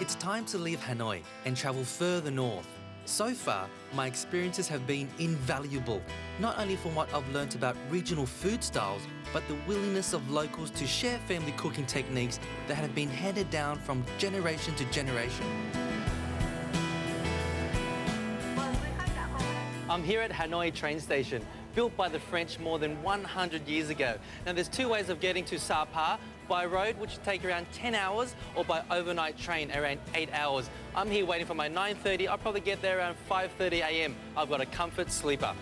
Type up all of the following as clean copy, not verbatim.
It's time to leave Hanoi and travel further north. So far, my experiences have been invaluable, not only from what I've learnt about regional food styles, but the willingness of locals to share family cooking techniques that have been handed down from generation to generation. I'm here at Hanoi train station, built by the French more than 100 years ago. Now there's two ways of getting to Sapa, by road, which will take around 10 hours, or by overnight train, around 8 hours. I'm here waiting for my 9:30. I'll probably get there around 5:30 a.m. I've got a comfort sleeper.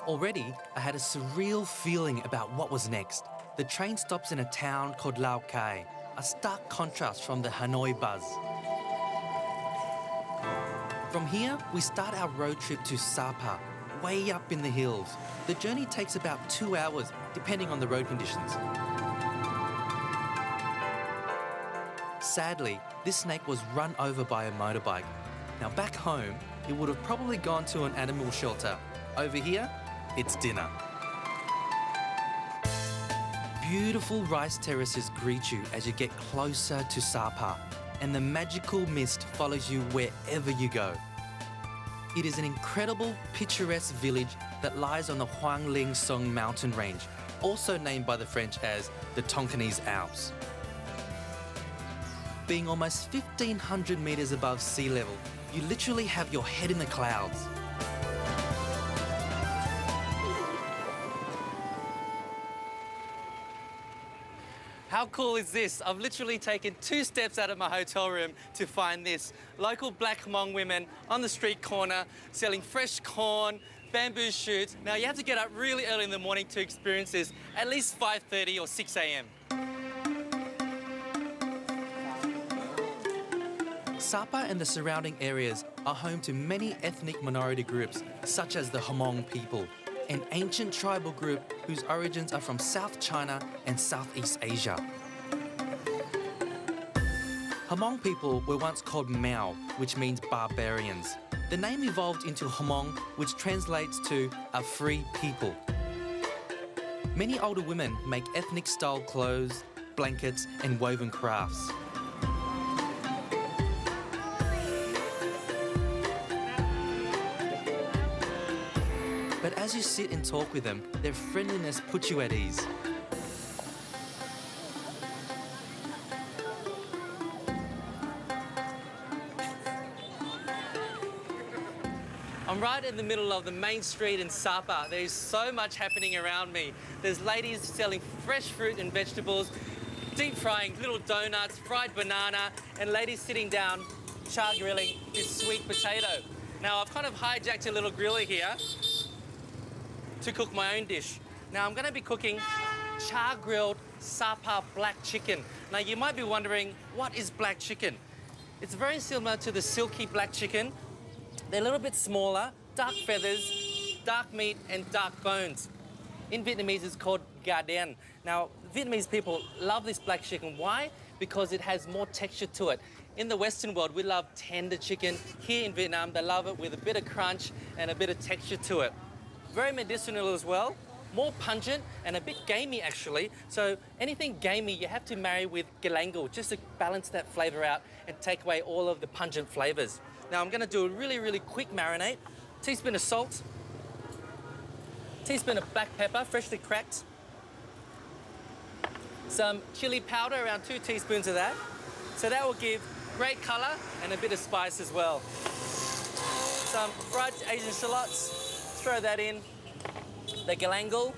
Already, I had a surreal feeling about what was next. The train stops in a town called Lao Cai, a stark contrast from the Hanoi buzz. From here, we start our road trip to Sapa, way up in the hills. The journey takes about 2 hours, depending on the road conditions. Sadly, this snake was run over by a motorbike. Now back home, it would have probably gone to an animal shelter. Over here, it's dinner. Beautiful rice terraces greet you as you get closer to Sapa, and the magical mist follows you wherever you go. It is an incredible, picturesque village that lies on the Huangling Song mountain range, also named by the French as the Tonkinese Alps. Being almost 1,500 metres above sea level, you literally have your head in the clouds. How cool is this? I've literally taken 2 steps out of my hotel room to find this. Local black Hmong women on the street corner selling fresh corn, bamboo shoots. Now you have to get up really early in the morning to experience this, at least 5:30 or 6 a.m. Sapa and the surrounding areas are home to many ethnic minority groups, such as the Hmong people, an ancient tribal group whose origins are from South China and Southeast Asia. Hmong people were once called Mao, which means barbarians. The name evolved into Hmong, which translates to a free people. Many older women make ethnic-style clothes, blankets, and woven crafts. But as you sit and talk with them, their friendliness puts you at ease. I'm right in the middle of the main street in Sapa. There's so much happening around me. There's ladies selling fresh fruit and vegetables, deep frying little donuts, fried banana, and ladies sitting down char grilling this sweet potato. Now I've kind of hijacked a little griller here to cook my own dish. Now I'm going to be cooking char grilled Sapa black chicken. Now you might be wondering, what is black chicken? It's very similar to the silky black chicken. They're a little bit smaller, dark feathers, dark meat and dark bones. In Vietnamese it's called gà đen. Now Vietnamese people love this black chicken. Why? Because it has more texture to it. In the Western world we love tender chicken. Here in Vietnam they love it with a bit of crunch and a bit of texture to it. Very medicinal as well, more pungent and a bit gamey actually. So anything gamey you have to marry with galangal just to balance that flavour out and take away all of the pungent flavours. Now I'm going to do a really quick marinade. Teaspoon of salt, teaspoon of black pepper, freshly cracked, some chili powder, around 2 teaspoons of that. So that will give great colour and a bit of spice as well. Some fried Asian shallots, throw that in. the galangal.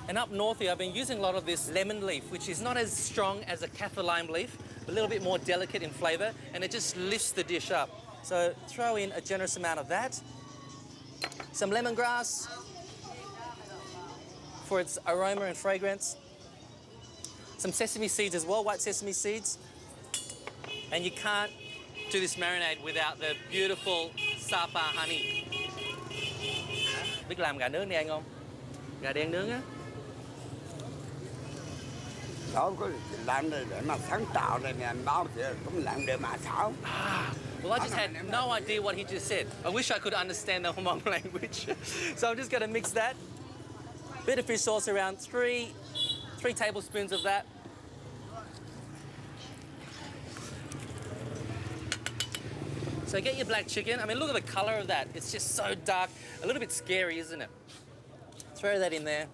And up north here, I've been using a lot of this lemon leaf, which is not as strong as a kaffir lime leaf, but a little bit more delicate in flavour, and it just lifts the dish up. So throw in a generous amount of that. Some lemongrass for its aroma and fragrance. Some sesame seeds as well, white sesame seeds. And you can't do this marinade without the beautiful Sapa honey. Biết làm gà nướng đi anh không? Gà đen nướng á. Đó có làm để mà sáng tạo này nè, đó thì cũng làm để mà xảo. Well, I just had no idea what he just said. I wish I could understand the Hmong language. So I'm just going to mix that. Bit of fish sauce, around three tablespoons of that. So get your black chicken. I mean, look at the colour of that. It's just so dark. A little bit scary, isn't it? Throw that in there.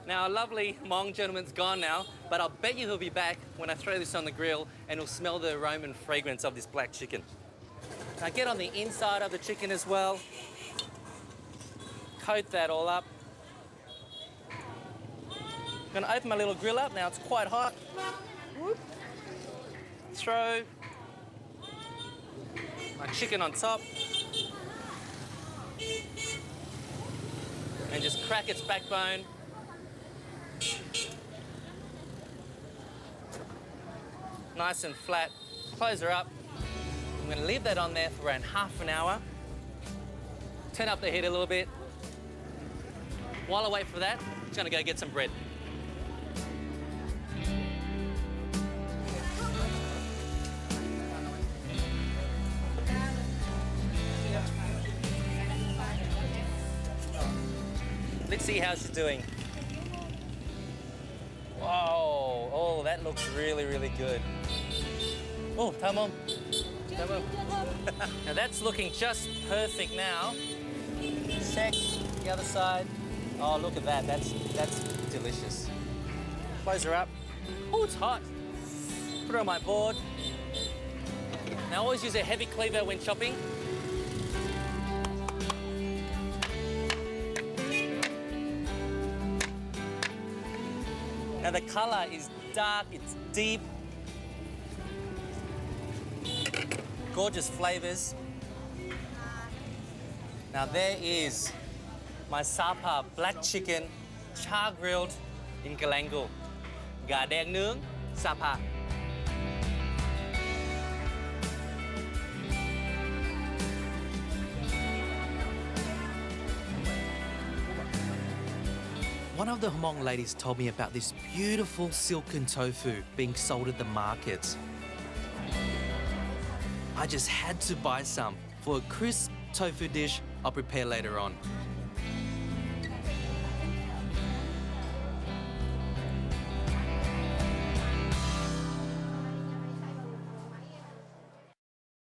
Now, our lovely Hmong gentleman's gone now, but I'll bet you he'll be back when I throw this on the grill and he'll smell the aroma and fragrance of this black chicken. Now, get on the inside of the chicken as well. Coat that all up. I'm going to open my little grill up. Now, it's quite hot. Throw my chicken on top. And just crack its backbone. Nice and flat. Close her up. I'm going to leave that on there for around half an hour. Turn up the heat a little bit. While I wait for that, I'm just going to go get some bread. Let's see how she's doing. Whoa, oh, that looks really, really good. Oh, come on. Come on. Now that's looking just perfect now. Check the other side. Oh, look at that. That's delicious. Close her up. Oh, it's hot. Put her on my board. Now always use a heavy cleaver when chopping. Now the colour is dark, it's deep. Gorgeous flavours. Now there is my Sapa black chicken char grilled in galangal. Gà đen nướng, Sapa. One of the Hmong ladies told me about this beautiful silken tofu being sold at the markets. I just had to buy some for a crisp tofu dish I'll prepare later on.